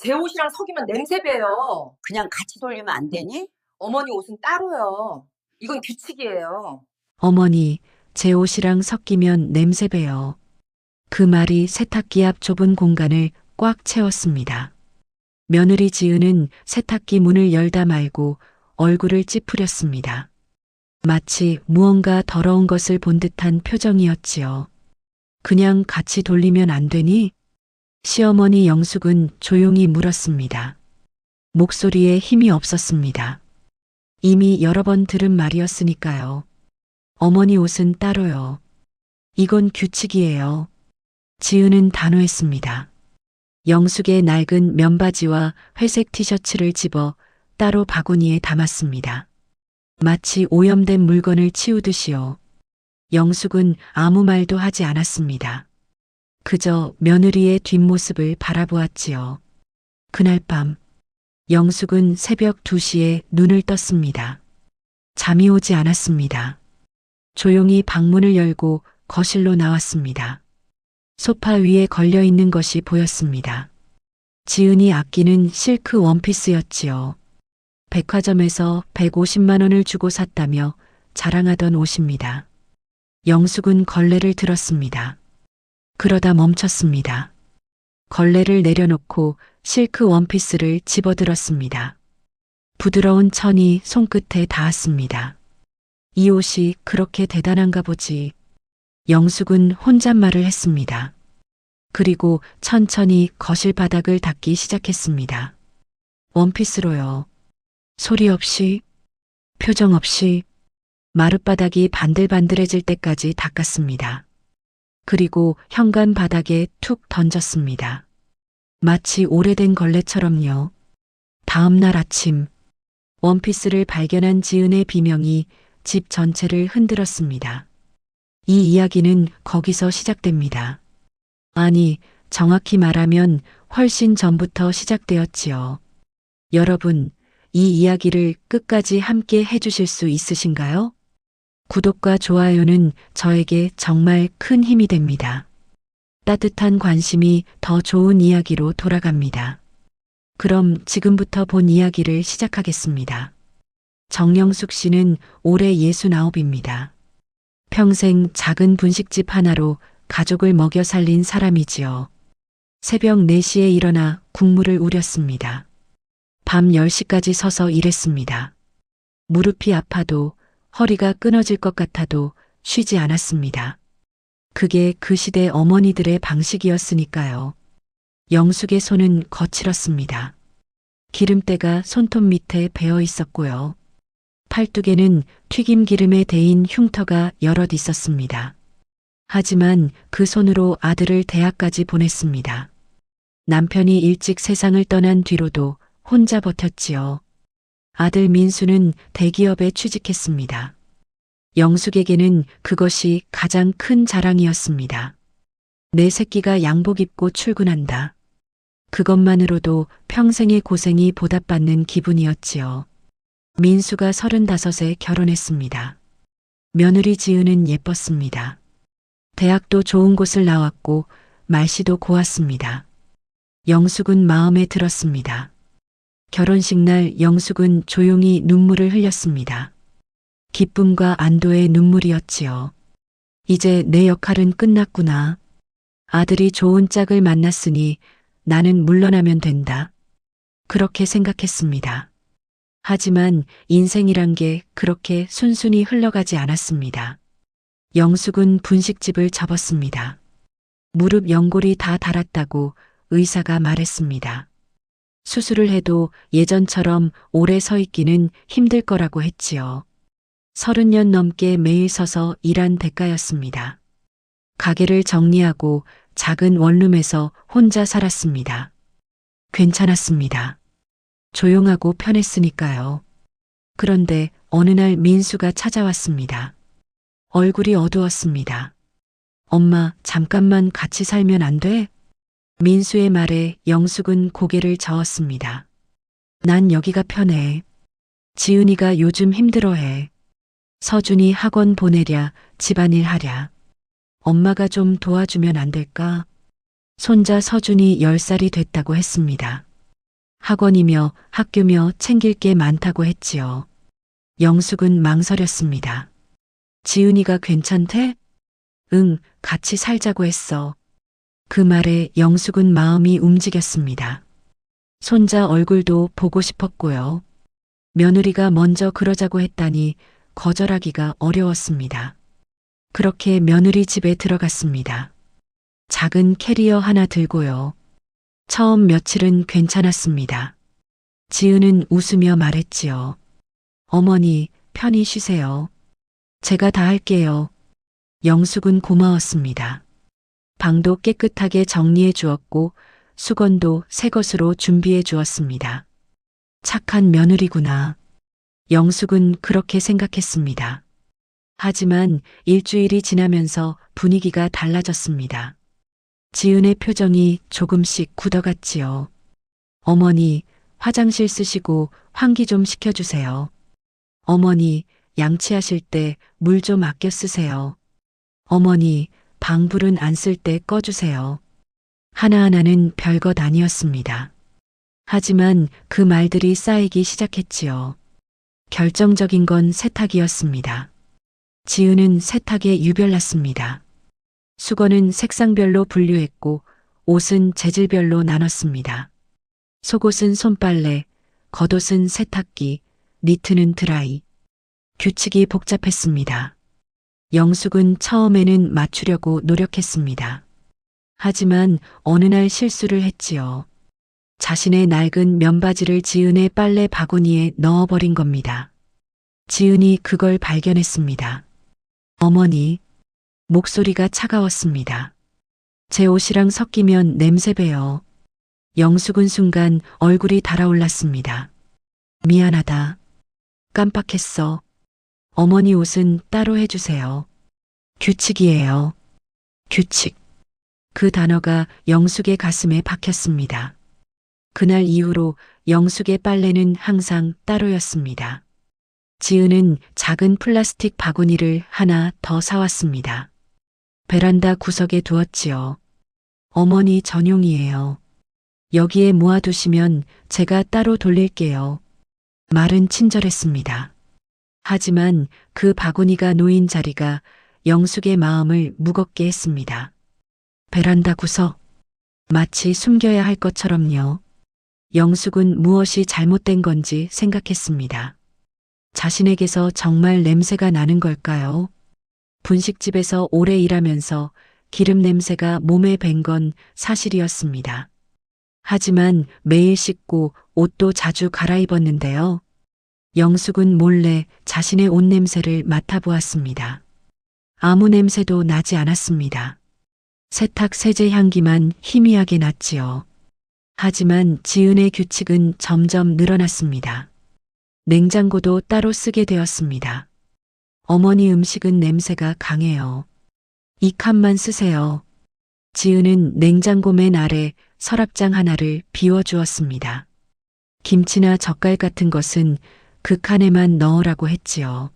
제 옷이랑 섞이면 냄새 배요. 그냥 같이 돌리면 안 되니? 어머니 옷은 따로요. 이건 규칙이에요. 어머니, 제 옷이랑 섞이면 냄새 배요. 그 말이 세탁기 앞 좁은 공간을 꽉 채웠습니다. 며느리 지은은 세탁기 문을 열다 말고 얼굴을 찌푸렸습니다. 마치 무언가 더러운 것을 본 듯한 표정이었지요. 그냥 같이 돌리면 안 되니? 시어머니 영숙은 조용히 물었습니다. 목소리에 힘이 없었습니다. 이미 여러 번 들은 말이었으니까요. 어머니 옷은 따로요. 이건 규칙이에요. 지은은 단호했습니다. 영숙의 낡은 면바지와 회색 티셔츠를 집어 따로 바구니에 담았습니다. 마치 오염된 물건을 치우듯이요. 영숙은 아무 말도 하지 않았습니다. 그저 며느리의 뒷모습을 바라보았지요. 그날 밤, 영숙은 새벽 2시에 눈을 떴습니다. 잠이 오지 않았습니다. 조용히 방문을 열고 거실로 나왔습니다. 소파 위에 걸려 있는 것이 보였습니다. 지은이 아끼는 실크 원피스였지요. 백화점에서 150만 원을 주고 샀다며 자랑하던 옷입니다. 영숙은 걸레를 들었습니다. 그러다 멈췄습니다. 걸레를 내려놓고 실크 원피스를 집어들었습니다. 부드러운 천이 손끝에 닿았습니다. 이 옷이 그렇게 대단한가 보지. 영숙은 혼잣말을 했습니다. 그리고 천천히 거실 바닥을 닦기 시작했습니다. 원피스로요. 소리 없이, 표정 없이 마룻바닥이 반들반들해질 때까지 닦았습니다. 그리고 현관 바닥에 툭 던졌습니다. 마치 오래된 걸레처럼요. 다음 날 아침, 원피스를 발견한 지은의 비명이 집 전체를 흔들었습니다. 이 이야기는 거기서 시작됩니다. 아니, 정확히 말하면 훨씬 전부터 시작되었지요. 여러분, 이 이야기를 끝까지 함께 해주실 수 있으신가요? 구독과 좋아요는 저에게 정말 큰 힘이 됩니다. 따뜻한 관심이 더 좋은 이야기로 돌아갑니다. 그럼 지금부터 본 이야기를 시작하겠습니다. 정영숙 씨는 올해 69입니다. 평생 작은 분식집 하나로 가족을 먹여 살린 사람이지요. 새벽 4시에 일어나 국물을 우렸습니다. 밤 10시까지 서서 일했습니다. 무릎이 아파도 허리가 끊어질 것 같아도 쉬지 않았습니다. 그게 그 시대 어머니들의 방식이었으니까요. 영숙의 손은 거칠었습니다. 기름때가 손톱 밑에 배어 있었고요. 팔뚝에는 튀김 기름에 데인 흉터가 여럿 있었습니다. 하지만 그 손으로 아들을 대학까지 보냈습니다. 남편이 일찍 세상을 떠난 뒤로도 혼자 버텼지요. 아들 민수는 대기업에 취직했습니다. 영숙에게는 그것이 가장 큰 자랑이었습니다. 내 새끼가 양복 입고 출근한다. 그것만으로도 평생의 고생이 보답받는 기분이었지요. 민수가 35에 결혼했습니다. 며느리 지은은 예뻤습니다. 대학도 좋은 곳을 나왔고 말씨도 고왔습니다. 영숙은 마음에 들었습니다. 결혼식 날 영숙은 조용히 눈물을 흘렸습니다. 기쁨과 안도의 눈물이었지요. 이제 내 역할은 끝났구나. 아들이 좋은 짝을 만났으니 나는 물러나면 된다. 그렇게 생각했습니다. 하지만 인생이란 게 그렇게 순순히 흘러가지 않았습니다. 영숙은 분식집을 접었습니다. 무릎 연골이 다 닳았다고 의사가 말했습니다. 수술을 해도 예전처럼 오래 서 있기는 힘들 거라고 했지요. 30년 넘게 매일 서서 일한 대가였습니다. 가게를 정리하고 작은 원룸에서 혼자 살았습니다. 괜찮았습니다. 조용하고 편했으니까요. 그런데 어느 날 민수가 찾아왔습니다. 얼굴이 어두웠습니다. 엄마, 잠깐만 같이 살면 안 돼? 민수의 말에 영숙은 고개를 저었습니다. 난 여기가 편해. 지은이가 요즘 힘들어해. 서준이 학원 보내랴, 집안일 하랴. 엄마가 좀 도와주면 안 될까? 손자 서준이 10살이 됐다고 했습니다. 학원이며 학교며 챙길 게 많다고 했지요. 영숙은 망설였습니다. 지은이가 괜찮대? 응, 같이 살자고 했어. 그 말에 영숙은 마음이 움직였습니다. 손자 얼굴도 보고 싶었고요. 며느리가 먼저 그러자고 했다니 거절하기가 어려웠습니다. 그렇게 며느리 집에 들어갔습니다. 작은 캐리어 하나 들고요. 처음 며칠은 괜찮았습니다. 지은은 웃으며 말했지요. 어머니, 편히 쉬세요. 제가 다 할게요. 영숙은 고마웠습니다. 방도 깨끗하게 정리해 주었고 수건도 새 것으로 준비해 주었습니다. 착한 며느리구나. 영숙은 그렇게 생각했습니다. 하지만 일주일이 지나면서 분위기가 달라졌습니다. 지은의 표정이 조금씩 굳어갔지요. 어머니, 화장실 쓰시고 환기 좀 시켜주세요. 어머니, 양치하실 때 물 좀 아껴 쓰세요. 어머니, 방불은 안 쓸 때 꺼주세요. 하나하나는 별것 아니었습니다. 하지만 그 말들이 쌓이기 시작했지요. 결정적인 건 세탁이었습니다. 지은은 세탁에 유별났습니다. 수건은 색상별로 분류했고 옷은 재질별로 나눴습니다. 속옷은 손빨래, 겉옷은 세탁기, 니트는 드라이. 규칙이 복잡했습니다. 영숙은 처음에는 맞추려고 노력했습니다. 하지만 어느 날 실수를 했지요. 자신의 낡은 면바지를 지은의 빨래 바구니에 넣어버린 겁니다. 지은이 그걸 발견했습니다. 어머니, 목소리가 차가웠습니다. 제 옷이랑 섞이면 냄새배요. 영숙은 순간 얼굴이 달아올랐습니다. 미안하다. 깜빡했어. 어머니 옷은 따로 해주세요. 규칙이에요. 규칙. 그 단어가 영숙의 가슴에 박혔습니다. 그날 이후로 영숙의 빨래는 항상 따로였습니다. 지은은 작은 플라스틱 바구니를 하나 더 사왔습니다. 베란다 구석에 두었지요. 어머니 전용이에요. 여기에 모아두시면 제가 따로 돌릴게요. 말은 친절했습니다. 하지만 그 바구니가 놓인 자리가 영숙의 마음을 무겁게 했습니다. 베란다 구석. 마치 숨겨야 할 것처럼요. 영숙은 무엇이 잘못된 건지 생각했습니다. 자신에게서 정말 냄새가 나는 걸까요? 분식집에서 오래 일하면서 기름 냄새가 몸에 밴 건 사실이었습니다. 하지만 매일 씻고 옷도 자주 갈아입었는데요. 영숙은 몰래 자신의 옷 냄새를 맡아보았습니다. 아무 냄새도 나지 않았습니다. 세탁 세제 향기만 희미하게 났지요. 하지만 지은의 규칙은 점점 늘어났습니다. 냉장고도 따로 쓰게 되었습니다. 어머니 음식은 냄새가 강해요. 이 칸만 쓰세요. 지은은 냉장고 맨 아래 서랍장 하나를 비워주었습니다. 김치나 젓갈 같은 것은 그 칸에만 넣으라고 했지요.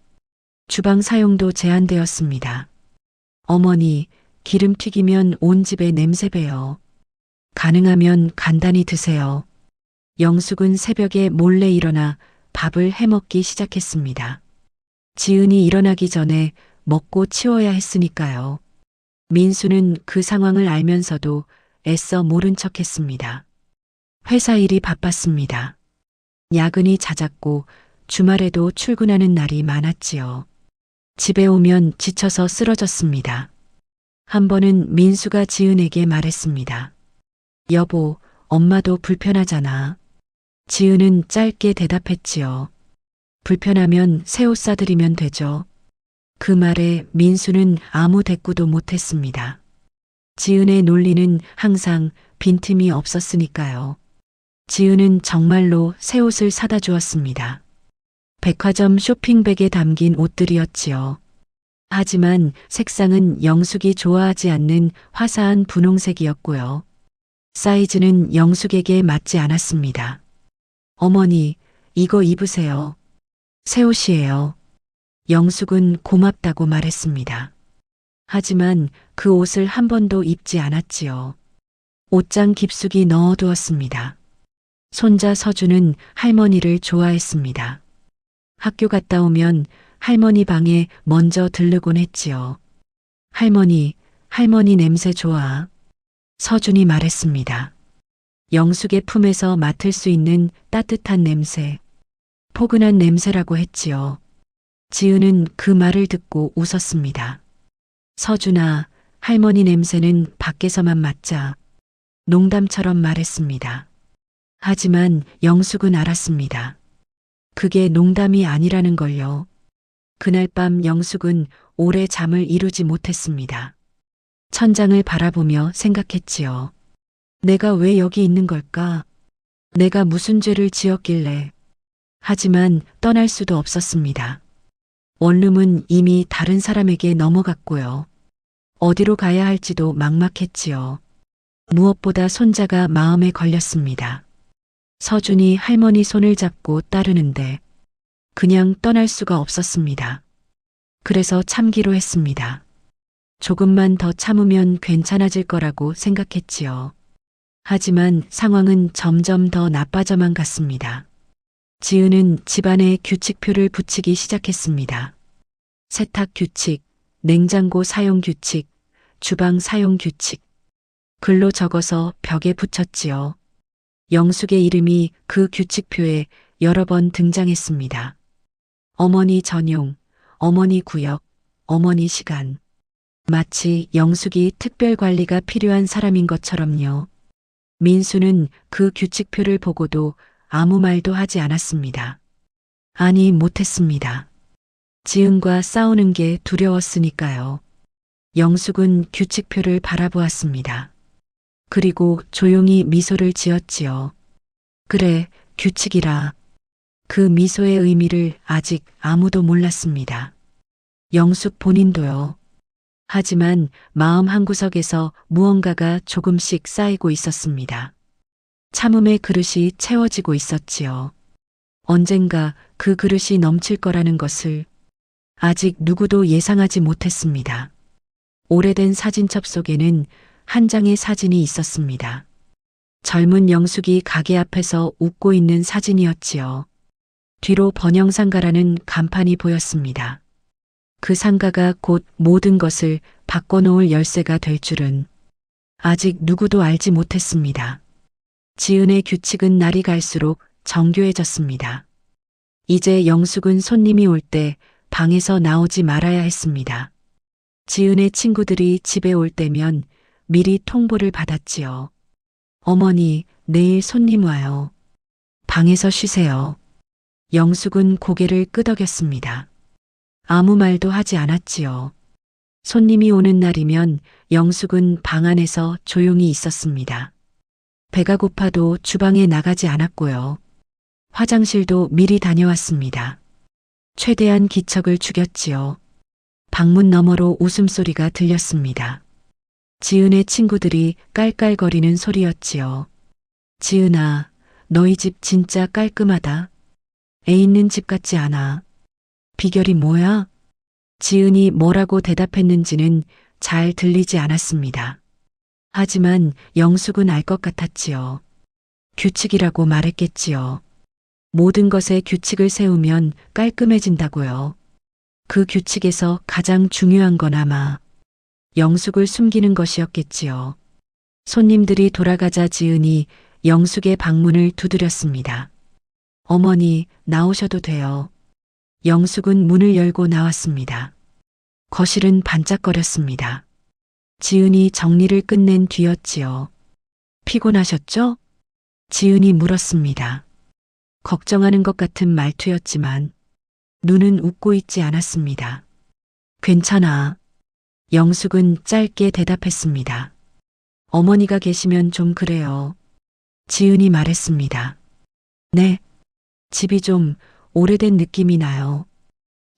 주방 사용도 제한되었습니다. 어머니, 기름 튀기면 온 집에 냄새 배요. 가능하면 간단히 드세요. 영숙은 새벽에 몰래 일어나 밥을 해먹기 시작했습니다. 지은이 일어나기 전에 먹고 치워야 했으니까요. 민수는 그 상황을 알면서도 애써 모른 척했습니다. 회사 일이 바빴습니다. 야근이 잦았고 주말에도 출근하는 날이 많았지요. 집에 오면 지쳐서 쓰러졌습니다. 한 번은 민수가 지은에게 말했습니다. 여보, 엄마도 불편하잖아. 지은은 짧게 대답했지요. 불편하면 새 옷 사드리면 되죠. 그 말에 민수는 아무 대꾸도 못했습니다. 지은의 논리는 항상 빈틈이 없었으니까요. 지은은 정말로 새 옷을 사다 주었습니다. 백화점 쇼핑백에 담긴 옷들이었지요. 하지만 색상은 영숙이 좋아하지 않는 화사한 분홍색이었고요. 사이즈는 영숙에게 맞지 않았습니다. 어머니, 이거 입으세요. 새 옷이에요. 영숙은 고맙다고 말했습니다. 하지만 그 옷을 한 번도 입지 않았지요. 옷장 깊숙이 넣어두었습니다. 손자 서주는 할머니를 좋아했습니다. 학교 갔다 오면 할머니 방에 먼저 들르곤 했지요. 할머니 냄새 좋아. 서준이 말했습니다. 영숙의 품에서 맡을 수 있는 따뜻한 냄새, 포근한 냄새라고 했지요. 지은은 그 말을 듣고 웃었습니다. 서준아, 할머니 냄새는 밖에서만 맡자. 농담처럼 말했습니다. 하지만 영숙은 알았습니다. 그게 농담이 아니라는 걸요. 그날 밤 영숙은 오래 잠을 이루지 못했습니다. 천장을 바라보며 생각했지요. 내가 왜 여기 있는 걸까? 내가 무슨 죄를 지었길래. 하지만 떠날 수도 없었습니다. 원룸은 이미 다른 사람에게 넘어갔고요. 어디로 가야 할지도 막막했지요. 무엇보다 손자가 마음에 걸렸습니다. 서준이 할머니 손을 잡고 따르는데 그냥 떠날 수가 없었습니다. 그래서 참기로 했습니다. 조금만 더 참으면 괜찮아질 거라고 생각했지요. 하지만 상황은 점점 더 나빠져만 갔습니다. 지은은 집안에 규칙표를 붙이기 시작했습니다. 세탁 규칙, 냉장고 사용 규칙, 주방 사용 규칙. 글로 적어서 벽에 붙였지요. 영숙의 이름이 그 규칙표에 여러 번 등장했습니다. 어머니 전용, 어머니 구역, 어머니 시간. 마치 영숙이 특별 관리가 필요한 사람인 것처럼요. 민수는 그 규칙표를 보고도 아무 말도 하지 않았습니다. 아니, 못했습니다. 지은과 싸우는 게 두려웠으니까요. 영숙은 규칙표를 바라보았습니다. 그리고 조용히 미소를 지었지요. 그래, 규칙이라. 그 미소의 의미를 아직 아무도 몰랐습니다. 영숙 본인도요. 하지만 마음 한구석에서 무언가가 조금씩 쌓이고 있었습니다. 참음의 그릇이 채워지고 있었지요. 언젠가 그 그릇이 넘칠 거라는 것을 아직 누구도 예상하지 못했습니다. 오래된 사진첩 속에는 한 장의 사진이 있었습니다. 젊은 영숙이 가게 앞에서 웃고 있는 사진이었지요. 뒤로 번영상가라는 간판이 보였습니다. 그 상가가 곧 모든 것을 바꿔놓을 열쇠가 될 줄은 아직 누구도 알지 못했습니다. 지은의 규칙은 날이 갈수록 정교해졌습니다. 이제 영숙은 손님이 올 때 방에서 나오지 말아야 했습니다. 지은의 친구들이 집에 올 때면 미리 통보를 받았지요. 어머니, 내일 손님 와요. 방에서 쉬세요. 영숙은 고개를 끄덕였습니다. 아무 말도 하지 않았지요. 손님이 오는 날이면 영숙은 방 안에서 조용히 있었습니다. 배가 고파도 주방에 나가지 않았고요. 화장실도 미리 다녀왔습니다. 최대한 기척을 죽였지요. 방문 너머로 웃음소리가 들렸습니다. 지은의 친구들이 깔깔거리는 소리였지요. 지은아, 너희 집 진짜 깔끔하다. 애 있는 집 같지 않아. 비결이 뭐야? 지은이 뭐라고 대답했는지는 잘 들리지 않았습니다. 하지만 영숙은 알 것 같았지요. 규칙이라고 말했겠지요. 모든 것에 규칙을 세우면 깔끔해진다고요. 그 규칙에서 가장 중요한 건 아마 영숙을 숨기는 것이었겠지요. 손님들이 돌아가자 지은이 영숙의 방문을 두드렸습니다. 어머니, 나오셔도 돼요. 영숙은 문을 열고 나왔습니다. 거실은 반짝거렸습니다. 지은이 정리를 끝낸 뒤였지요. 피곤하셨죠? 지은이 물었습니다. 걱정하는 것 같은 말투였지만 눈은 웃고 있지 않았습니다. 괜찮아. 영숙은 짧게 대답했습니다. 어머니가 계시면 좀 그래요. 지은이 말했습니다. 네. 집이 좀 오래된 느낌이 나요.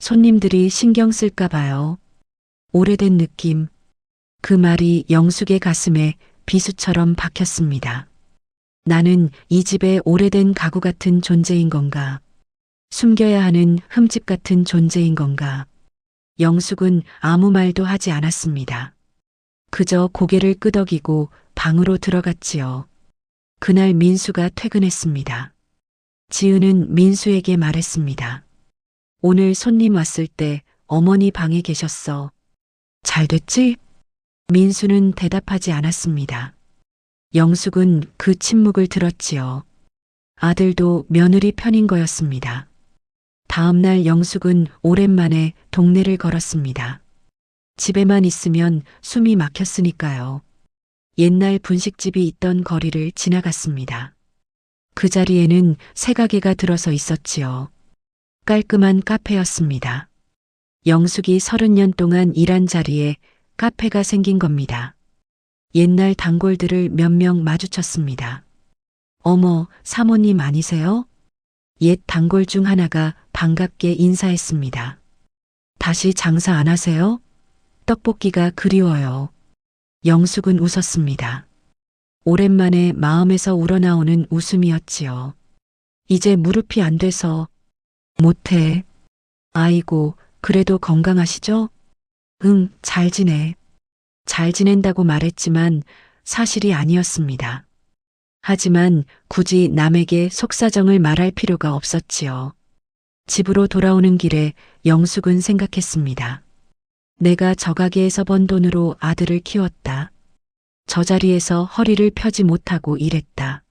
손님들이 신경 쓸까 봐요. 오래된 느낌. 그 말이 영숙의 가슴에 비수처럼 박혔습니다. 나는 이 집의 오래된 가구 같은 존재인 건가? 숨겨야 하는 흠집 같은 존재인 건가? 영숙은 아무 말도 하지 않았습니다. 그저 고개를 끄덕이고 방으로 들어갔지요. 그날 민수가 퇴근했습니다. 지은은 민수에게 말했습니다. 오늘 손님 왔을 때 어머니 방에 계셨어. 잘 됐지? 민수는 대답하지 않았습니다. 영숙은 그 침묵을 들었지요. 아들도 며느리 편인 거였습니다. 다음날 영숙은 오랜만에 동네를 걸었습니다. 집에만 있으면 숨이 막혔으니까요. 옛날 분식집이 있던 거리를 지나갔습니다. 그 자리에는 새 가게가 들어서 있었지요. 깔끔한 카페였습니다. 영숙이 30년 동안 일한 자리에 카페가 생긴 겁니다. 옛날 단골들을 몇 명 마주쳤습니다. 어머, 사모님 아니세요? 옛 단골 중 하나가 반갑게 인사했습니다. 다시 장사 안 하세요? 떡볶이가 그리워요. 영숙은 웃었습니다. 오랜만에 마음에서 우러나오는 웃음이었지요. 이제 무릎이 안 돼서 못해. 아이고, 그래도 건강하시죠? 응, 잘 지내. 잘 지낸다고 말했지만 사실이 아니었습니다. 하지만 굳이 남에게 속사정을 말할 필요가 없었지요. 집으로 돌아오는 길에 영숙은 생각했습니다. 내가 저 가게에서 번 돈으로 아들을 키웠다. 저 자리에서 허리를 펴지 못하고 일했다.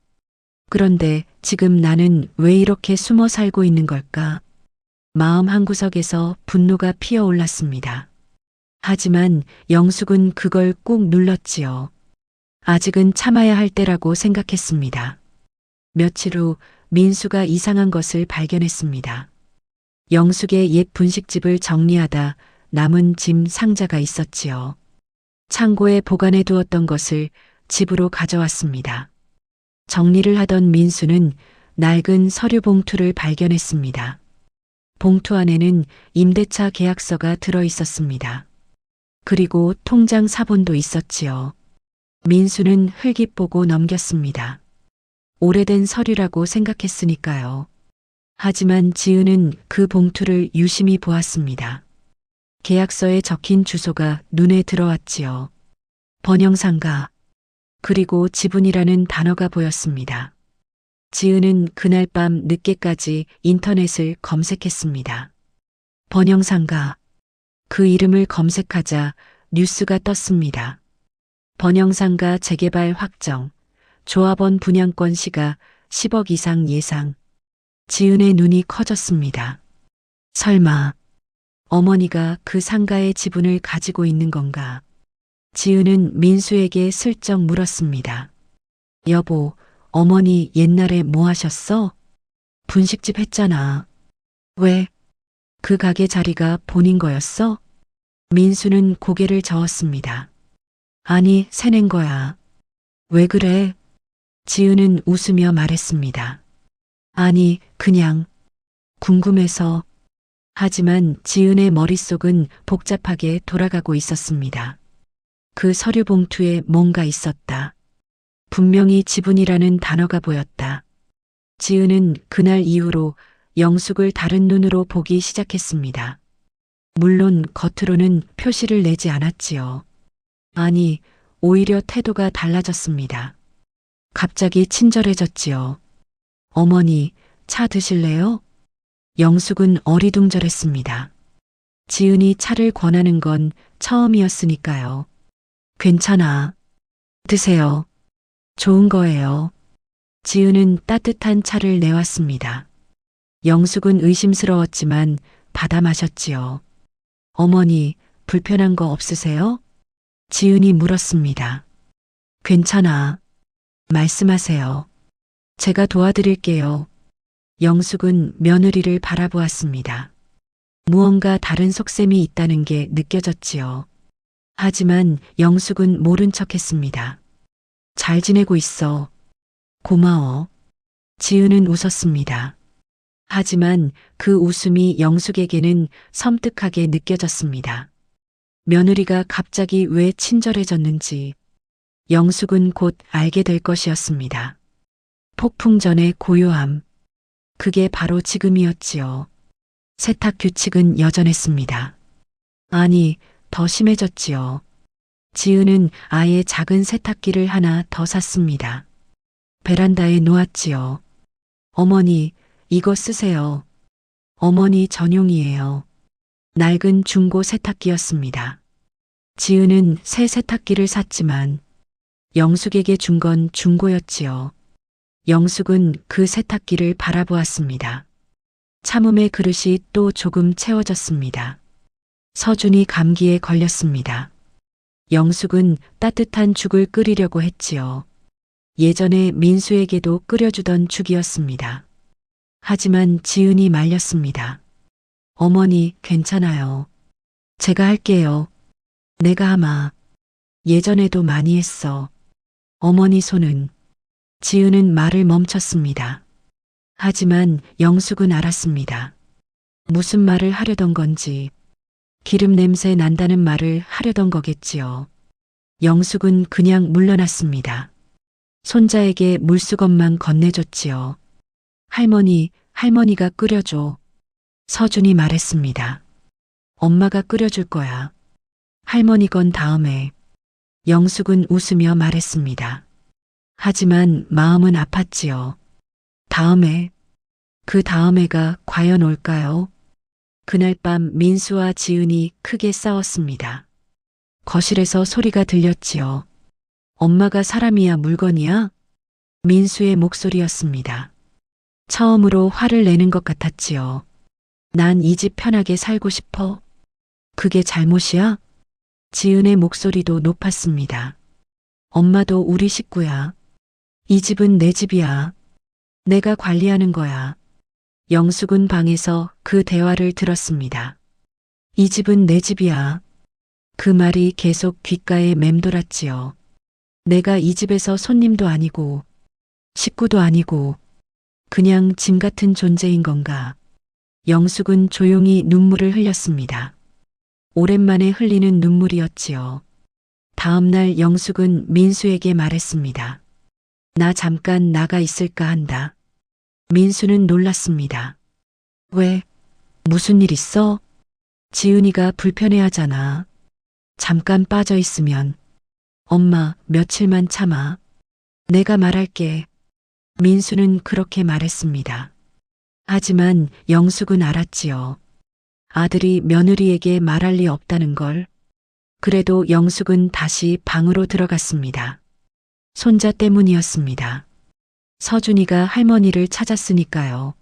그런데 지금 나는 왜 이렇게 숨어 살고 있는 걸까? 마음 한구석에서 분노가 피어올랐습니다. 하지만 영숙은 그걸 꾹 눌렀지요. 아직은 참아야 할 때라고 생각했습니다. 며칠 후 민수가 이상한 것을 발견했습니다. 영숙의 옛 분식집을 정리하다 남은 짐 상자가 있었지요. 창고에 보관해 두었던 것을 집으로 가져왔습니다. 정리를 하던 민수는 낡은 서류 봉투를 발견했습니다. 봉투 안에는 임대차 계약서가 들어 있었습니다. 그리고 통장 사본도 있었지요. 민수는 흘깃 보고 넘겼습니다. 오래된 서류라고 생각했으니까요. 하지만 지은은 그 봉투를 유심히 보았습니다. 계약서에 적힌 주소가 눈에 들어왔지요. 번영상가. 그리고 지분이라는 단어가 보였습니다. 지은은 그날 밤 늦게까지 인터넷을 검색했습니다. 번영상가. 그 이름을 검색하자 뉴스가 떴습니다. 번영상가 재개발 확정, 조합원 분양권 시가 10억 이상 예상. 지은의 눈이 커졌습니다. 설마 어머니가 그 상가의 지분을 가지고 있는 건가? 지은은 민수에게 슬쩍 물었습니다. 여보, 어머니 옛날에 뭐 하셨어? 분식집 했잖아. 왜? 그 가게 자리가 본인 거였어? 민수는 고개를 저었습니다. 아니, 새낸 거야. 왜 그래? 지은은 웃으며 말했습니다. 아니, 그냥 궁금해서. 하지만 지은의 머릿속은 복잡하게 돌아가고 있었습니다. 그 서류 봉투에 뭔가 있었다. 분명히 지분이라는 단어가 보였다. 지은은 그날 이후로 영숙을 다른 눈으로 보기 시작했습니다. 물론 겉으로는 표시를 내지 않았지요. 아니, 오히려 태도가 달라졌습니다. 갑자기 친절해졌지요. 어머니, 차 드실래요? 영숙은 어리둥절했습니다. 지은이 차를 권하는 건 처음이었으니까요. 괜찮아. 드세요. 좋은 거예요. 지은은 따뜻한 차를 내왔습니다. 영숙은 의심스러웠지만 받아 마셨지요. 어머니, 불편한 거 없으세요? 지은이 물었습니다. 괜찮아. 말씀하세요. 제가 도와드릴게요. 영숙은 며느리를 바라보았습니다. 무언가 다른 속셈이 있다는 게 느껴졌지요. 하지만 영숙은 모른 척했습니다. 잘 지내고 있어. 고마워. 지은은 웃었습니다. 하지만 그 웃음이 영숙에게는 섬뜩하게 느껴졌습니다. 며느리가 갑자기 왜 친절해졌는지 영숙은 곧 알게 될 것이었습니다. 폭풍 전의 고요함. 그게 바로 지금이었지요. 세탁 규칙은 여전했습니다. 아니, 더 심해졌지요. 지은은 아예 작은 세탁기를 하나 더 샀습니다. 베란다에 놓았지요. 어머니, 이거 쓰세요. 어머니 전용이에요. 낡은 중고 세탁기였습니다. 지은은 새 세탁기를 샀지만 영숙에게 준 건 중고였지요. 영숙은 그 세탁기를 바라보았습니다. 참음의 그릇이 또 조금 채워졌습니다. 서준이 감기에 걸렸습니다. 영숙은 따뜻한 죽을 끓이려고 했지요. 예전에 민수에게도 끓여주던 죽이었습니다. 하지만 지은이 말렸습니다. 어머니, 괜찮아요. 제가 할게요. 내가 하마. 예전에도 많이 했어. 어머니 손은. 지은은 말을 멈췄습니다. 하지만 영숙은 알았습니다. 무슨 말을 하려던 건지. 기름 냄새 난다는 말을 하려던 거겠지요. 영숙은 그냥 물러났습니다. 손자에게 물수건만 건네줬지요. 할머니, 할머니가 끓여줘. 서준이 말했습니다. 엄마가 끓여줄 거야. 할머니 건 다음에. 영숙은 웃으며 말했습니다. 하지만 마음은 아팠지요. 다음에, 그 다음에가 과연 올까요? 그날 밤 민수와 지은이 크게 싸웠습니다. 거실에서 소리가 들렸지요. 엄마가 사람이야 물건이야? 민수의 목소리였습니다. 처음으로 화를 내는 것 같았지요. 난 이 집 편하게 살고 싶어. 그게 잘못이야? 지은의 목소리도 높았습니다. 엄마도 우리 식구야. 이 집은 내 집이야. 내가 관리하는 거야. 영숙은 방에서 그 대화를 들었습니다. 이 집은 내 집이야. 그 말이 계속 귓가에 맴돌았지요. 내가 이 집에서 손님도 아니고 식구도 아니고 그냥 짐 같은 존재인 건가. 영숙은 조용히 눈물을 흘렸습니다. 오랜만에 흘리는 눈물이었지요. 다음 날 영숙은 민수에게 말했습니다. 나 잠깐 나가 있을까 한다. 민수는 놀랐습니다. 왜? 무슨 일 있어? 지은이가 불편해하잖아. 잠깐 빠져 있으면. 엄마, 며칠만 참아. 내가 말할게. 민수는 그렇게 말했습니다. 하지만 영숙은 알았지요. 아들이 며느리에게 말할 리 없다는 걸. 그래도 영숙은 다시 방으로 들어갔습니다. 손자 때문이었습니다. 서준이가 할머니를 찾았으니까요.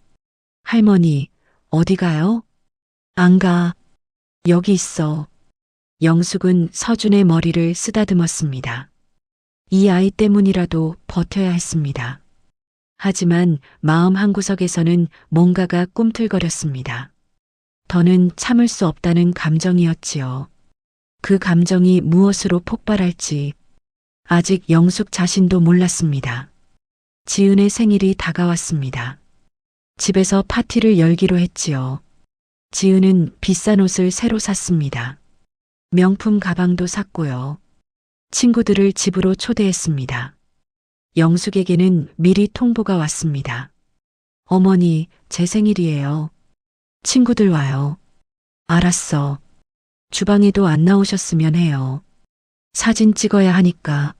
할머니, 어디 가요? 안 가. 여기 있어. 영숙은 서준의 머리를 쓰다듬었습니다. 이 아이 때문이라도 버텨야 했습니다. 하지만 마음 한구석에서는 뭔가가 꿈틀거렸습니다. 더는 참을 수 없다는 감정이었지요. 그 감정이 무엇으로 폭발할지 아직 영숙 자신도 몰랐습니다. 지은의 생일이 다가왔습니다. 집에서 파티를 열기로 했지요. 지은은 비싼 옷을 새로 샀습니다. 명품 가방도 샀고요. 친구들을 집으로 초대했습니다. 영숙에게는 미리 통보가 왔습니다. 어머니, 제 생일이에요. 친구들 와요. 알았어. 주방에도 안 나오셨으면 해요. 사진 찍어야 하니까.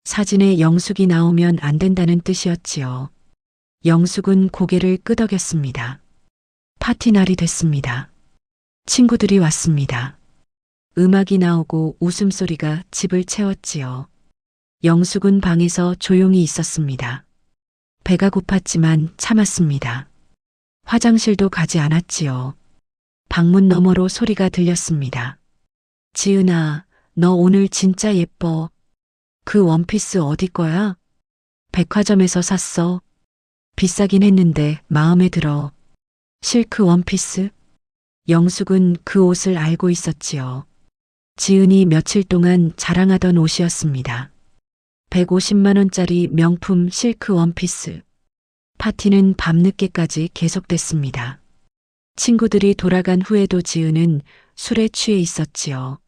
사진에 영숙이 나오면 안 된다는 뜻이었지요. 영숙은 고개를 끄덕였습니다. 파티 날이 됐습니다. 친구들이 왔습니다. 음악이 나오고 웃음소리가 집을 채웠지요. 영숙은 방에서 조용히 있었습니다. 배가 고팠지만 참았습니다. 화장실도 가지 않았지요. 방문 너머로 소리가 들렸습니다. 지은아, 너 오늘 진짜 예뻐. 그 원피스 어디 거야? 백화점에서 샀어. 비싸긴 했는데 마음에 들어. 실크 원피스? 영숙은 그 옷을 알고 있었지요. 지은이 며칠 동안 자랑하던 옷이었습니다. 150만 원짜리 명품 실크 원피스. 파티는 밤늦게까지 계속됐습니다. 친구들이 돌아간 후에도 지은은 술에 취해 있었지요.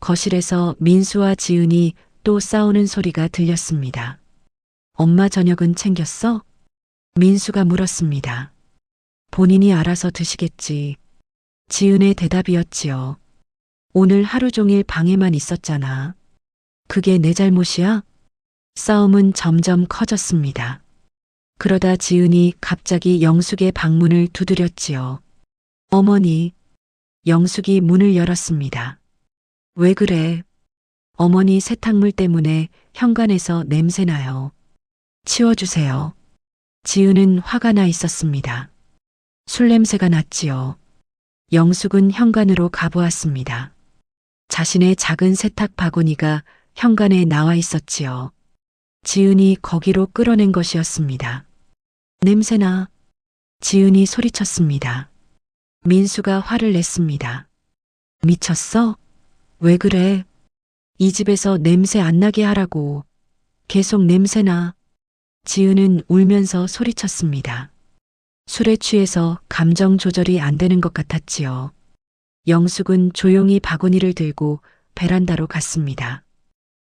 거실에서 민수와 지은이 또 싸우는 소리가 들렸습니다. 엄마 저녁은 챙겼어? 민수가 물었습니다. 본인이 알아서 드시겠지. 지은의 대답이었지요. 오늘 하루 종일 방에만 있었잖아. 그게 내 잘못이야? 싸움은 점점 커졌습니다. 그러다 지은이 갑자기 영숙의 방문을 두드렸지요. 어머니, 영숙이 문을 열었습니다. 왜 그래? 어머니 세탁물 때문에 현관에서 냄새나요. 치워주세요. 지은은 화가 나 있었습니다. 술 냄새가 났지요. 영숙은 현관으로 가보았습니다. 자신의 작은 세탁 바구니가 현관에 나와 있었지요. 지은이 거기로 끌어낸 것이었습니다. 냄새나. 지은이 소리쳤습니다. 민수가 화를 냈습니다. 미쳤어? 왜 그래? 이 집에서 냄새 안 나게 하라고. 계속 냄새나. 지은은 울면서 소리쳤습니다. 술에 취해서 감정 조절이 안 되는 것 같았지요. 영숙은 조용히 바구니를 들고 베란다로 갔습니다.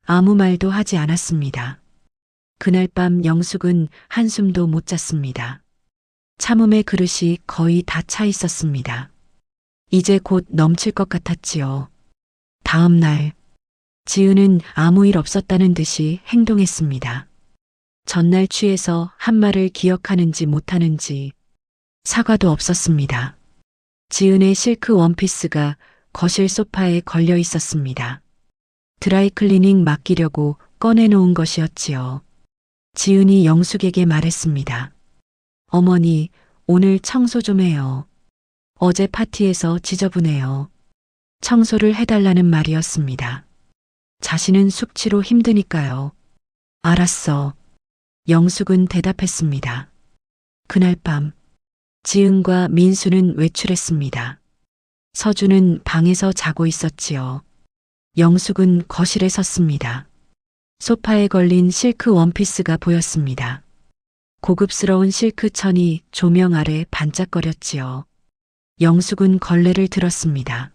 아무 말도 하지 않았습니다. 그날 밤 영숙은 한숨도 못 잤습니다. 참음의 그릇이 거의 다 차 있었습니다. 이제 곧 넘칠 것 같았지요. 다음 날, 지은은 아무 일 없었다는 듯이 행동했습니다. 전날 취해서 한 말을 기억하는지 못하는지 사과도 없었습니다. 지은의 실크 원피스가 거실 소파에 걸려 있었습니다. 드라이클리닝 맡기려고 꺼내놓은 것이었지요. 지은이 영숙에게 말했습니다. 어머니, 오늘 청소 좀 해요. 어제 파티에서 지저분해요. 청소를 해달라는 말이었습니다. 자신은 숙취로 힘드니까요. 알았어. 영숙은 대답했습니다. 그날 밤, 지은과 민수는 외출했습니다. 서준은 방에서 자고 있었지요. 영숙은 거실에 섰습니다. 소파에 걸린 실크 원피스가 보였습니다. 고급스러운 실크 천이 조명 아래 반짝거렸지요. 영숙은 걸레를 들었습니다.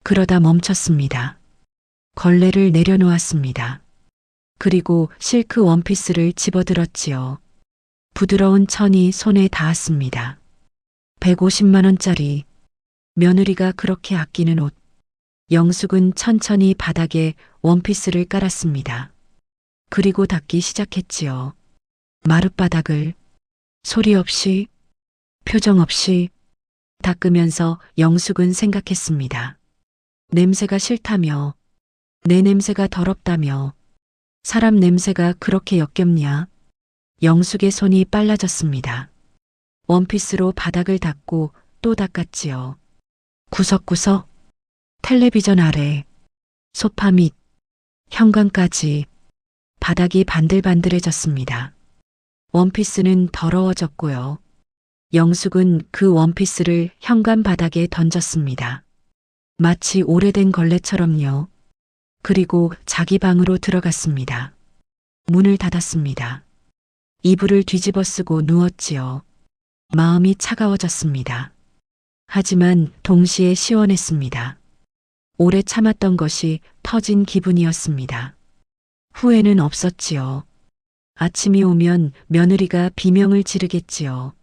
그러다 멈췄습니다. 걸레를 내려놓았습니다. 그리고 실크 원피스를 집어들었지요. 부드러운 천이 손에 닿았습니다. 150만 원짜리. 며느리가 그렇게 아끼는 옷. 영숙은 천천히 바닥에 원피스를 깔았습니다. 그리고 닦기 시작했지요. 마룻바닥을 소리 없이, 표정 없이 닦으면서 영숙은 생각했습니다. 냄새가 싫다며, 내 냄새가 더럽다며, 사람 냄새가 그렇게 역겹냐? 영숙의 손이 빨라졌습니다. 원피스로 바닥을 닦고 또 닦았지요. 구석구석, 텔레비전 아래, 소파 밑, 현관까지 바닥이 반들반들해졌습니다. 원피스는 더러워졌고요. 영숙은 그 원피스를 현관 바닥에 던졌습니다. 마치 오래된 걸레처럼요. 그리고 자기 방으로 들어갔습니다. 문을 닫았습니다. 이불을 뒤집어 쓰고 누웠지요. 마음이 차가워졌습니다. 하지만 동시에 시원했습니다. 오래 참았던 것이 터진 기분이었습니다. 후회는 없었지요. 아침이 오면 며느리가 비명을 지르겠지요.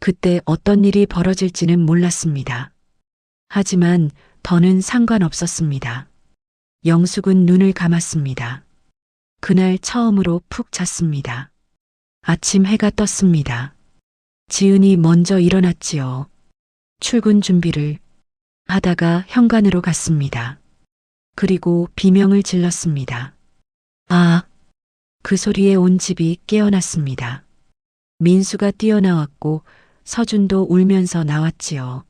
그때 어떤 일이 벌어질지는 몰랐습니다. 하지만 더는 상관없었습니다. 영숙은 눈을 감았습니다. 그날 처음으로 푹 잤습니다. 아침 해가 떴습니다. 지은이 먼저 일어났지요. 출근 준비를 하다가 현관으로 갔습니다. 그리고 비명을 질렀습니다. 아! 그 소리에 온 집이 깨어났습니다. 민수가 뛰어나왔고 서준도 울면서 나왔지요.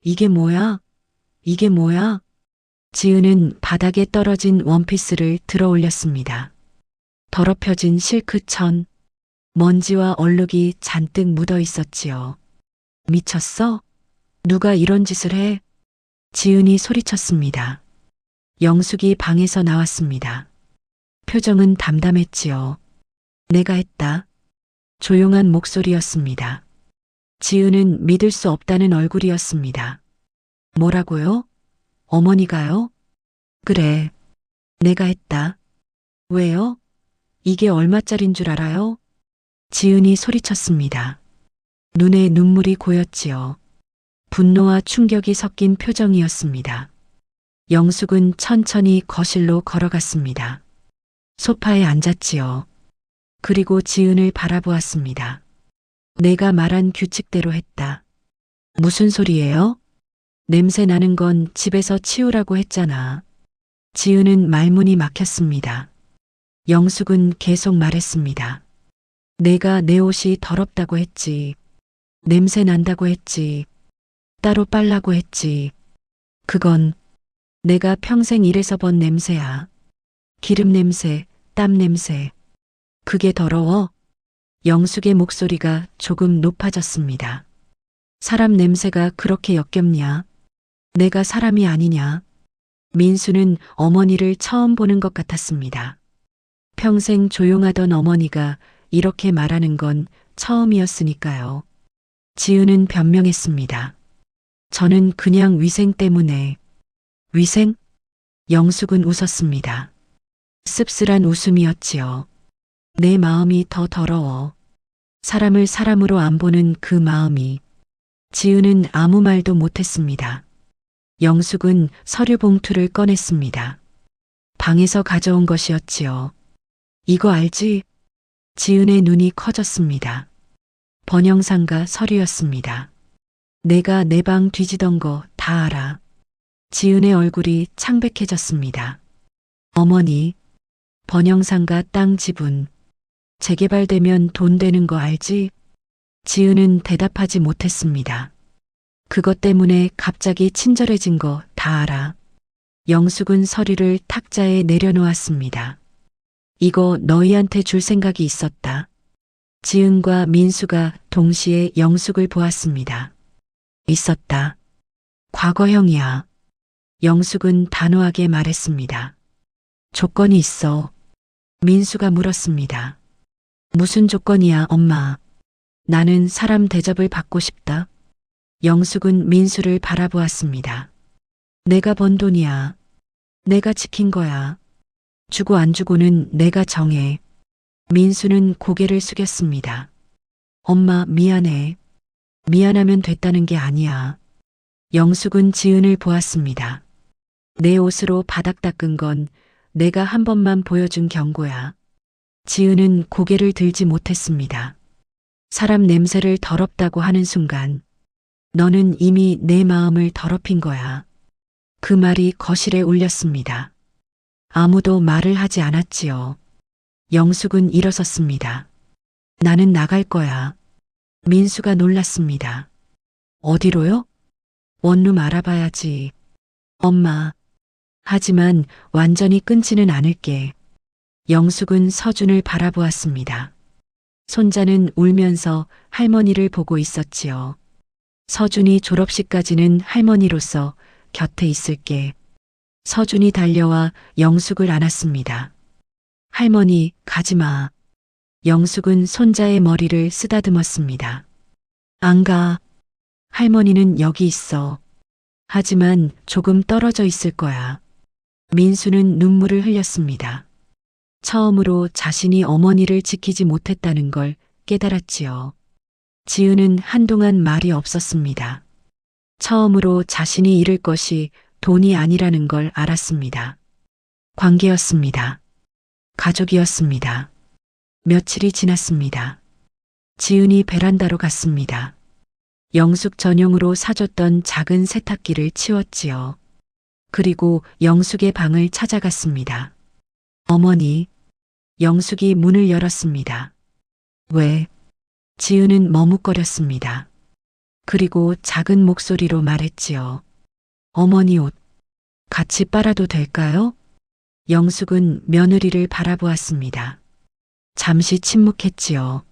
이게 뭐야? 이게 뭐야? 지은은 바닥에 떨어진 원피스를 들어 올렸습니다. 더럽혀진 실크천, 먼지와 얼룩이 잔뜩 묻어 있었지요. 미쳤어? 누가 이런 짓을 해? 지은이 소리쳤습니다. 영숙이 방에서 나왔습니다. 표정은 담담했지요. 내가 했다. 조용한 목소리였습니다. 지은은 믿을 수 없다는 얼굴이었습니다. 뭐라고요? 어머니가요? 그래. 내가 했다. 왜요? 이게 얼마짜린 줄 알아요? 지은이 소리쳤습니다. 눈에 눈물이 고였지요. 분노와 충격이 섞인 표정이었습니다. 영숙은 천천히 거실로 걸어갔습니다. 소파에 앉았지요. 그리고 지은을 바라보았습니다. 내가 말한 규칙대로 했다. 무슨 소리예요? 냄새 나는 건 집에서 치우라고 했잖아. 지은은 말문이 막혔습니다. 영숙은 계속 말했습니다. 내가 내 옷이 더럽다고 했지. 냄새 난다고 했지. 따로 빨라고 했지. 그건 내가 평생 일해서 번 냄새야. 기름 냄새, 땀 냄새. 그게 더러워? 영숙의 목소리가 조금 높아졌습니다. 사람 냄새가 그렇게 역겹냐? 내가 사람이 아니냐? 민수는 어머니를 처음 보는 것 같았습니다. 평생 조용하던 어머니가 이렇게 말하는 건 처음이었으니까요. 지은은 변명했습니다. 저는 그냥 위생 때문에. 위생? 영숙은 웃었습니다. 씁쓸한 웃음이었지요. 내 마음이 더 더러워. 사람을 사람으로 안 보는 그 마음이. 지은은 아무 말도 못했습니다. 영숙은 서류 봉투를 꺼냈습니다. 방에서 가져온 것이었지요. 이거 알지? 지은의 눈이 커졌습니다. 번영상과 서류였습니다. 내가 내 방 뒤지던 거 다 알아. 지은의 얼굴이 창백해졌습니다. 어머니, 번영상과 땅 지분. 재개발되면 돈 되는 거 알지? 지은은 대답하지 못했습니다. 그것 때문에 갑자기 친절해진 거 다 알아. 영숙은 서류를 탁자에 내려놓았습니다. 이거 너희한테 줄 생각이 있었다. 지은과 민수가 동시에 영숙을 보았습니다. 있었다. 과거형이야. 영숙은 단호하게 말했습니다. 조건이 있어. 민수가 물었습니다. 무슨 조건이야, 엄마? 나는 사람 대접을 받고 싶다. 영숙은 민수를 바라보았습니다. 내가 번 돈이야. 내가 지킨 거야. 주고 안 주고는 내가 정해. 민수는 고개를 숙였습니다. 엄마, 미안해. 미안하면 됐다는 게 아니야. 영숙은 지은을 보았습니다. 내 옷으로 바닥 닦은 건 내가 한 번만 보여준 경고야. 지은은 고개를 들지 못했습니다. 사람 냄새를 더럽다고 하는 순간 너는 이미 내 마음을 더럽힌 거야. 그 말이 거실에 울렸습니다. 아무도 말을 하지 않았지요. 영숙은 일어섰습니다. 나는 나갈 거야. 민수가 놀랐습니다. 어디로요? 원룸 알아봐야지. 엄마. 하지만 완전히 끊지는 않을게. 영숙은 서준을 바라보았습니다. 손자는 울면서 할머니를 보고 있었지요. 서준이 졸업식까지는 할머니로서 곁에 있을게. 서준이 달려와 영숙을 안았습니다. 할머니, 가지마. 영숙은 손자의 머리를 쓰다듬었습니다. 안 가. 할머니는 여기 있어. 하지만 조금 떨어져 있을 거야. 민수는 눈물을 흘렸습니다. 처음으로 자신이 어머니를 지키지 못했다는 걸 깨달았지요. 지은은 한동안 말이 없었습니다. 처음으로 자신이 잃을 것이 돈이 아니라는 걸 알았습니다. 관계였습니다. 가족이었습니다. 며칠이 지났습니다. 지은이 베란다로 갔습니다. 영숙 전용으로 사줬던 작은 세탁기를 치웠지요. 그리고 영숙의 방을 찾아갔습니다. 어머니, 영숙이 문을 열었습니다. 왜? 지은은 머뭇거렸습니다. 그리고 작은 목소리로 말했지요. 어머니 옷 같이 빨아도 될까요? 영숙은 며느리를 바라보았습니다. 잠시 침묵했지요.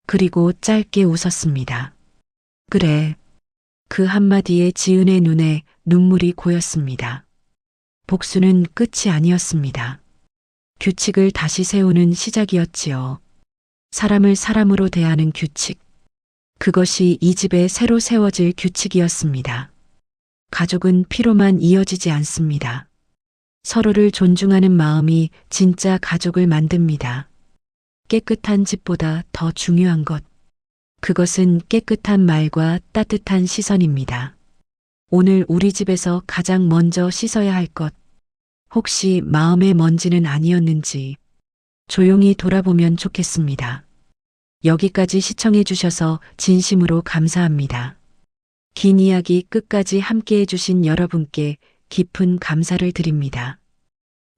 그리고 짧게 웃었습니다. 그래. 그 한마디에 지은의 눈에 눈물이 고였습니다. 복수는 끝이 아니었습니다. 규칙을 다시 세우는 시작이었지요. 사람을 사람으로 대하는 규칙. 그것이 이 집에 새로 세워질 규칙이었습니다. 가족은 피로만 이어지지 않습니다. 서로를 존중하는 마음이 진짜 가족을 만듭니다. 깨끗한 집보다 더 중요한 것. 그것은 깨끗한 말과 따뜻한 시선입니다. 오늘 우리 집에서 가장 먼저 씻어야 할 것. 혹시 마음의 먼지는 아니었는지 조용히 돌아보면 좋겠습니다. 여기까지 시청해 주셔서 진심으로 감사합니다. 긴 이야기 끝까지 함께 해주신 여러분께 깊은 감사를 드립니다.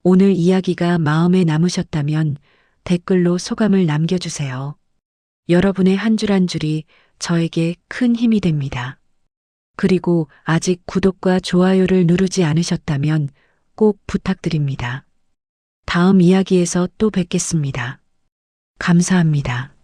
오늘 이야기가 마음에 남으셨다면 댓글로 소감을 남겨주세요. 여러분의 한 줄 한 줄이 저에게 큰 힘이 됩니다. 그리고 아직 구독과 좋아요를 누르지 않으셨다면 꼭 부탁드립니다. 다음 이야기에서 또 뵙겠습니다. 감사합니다.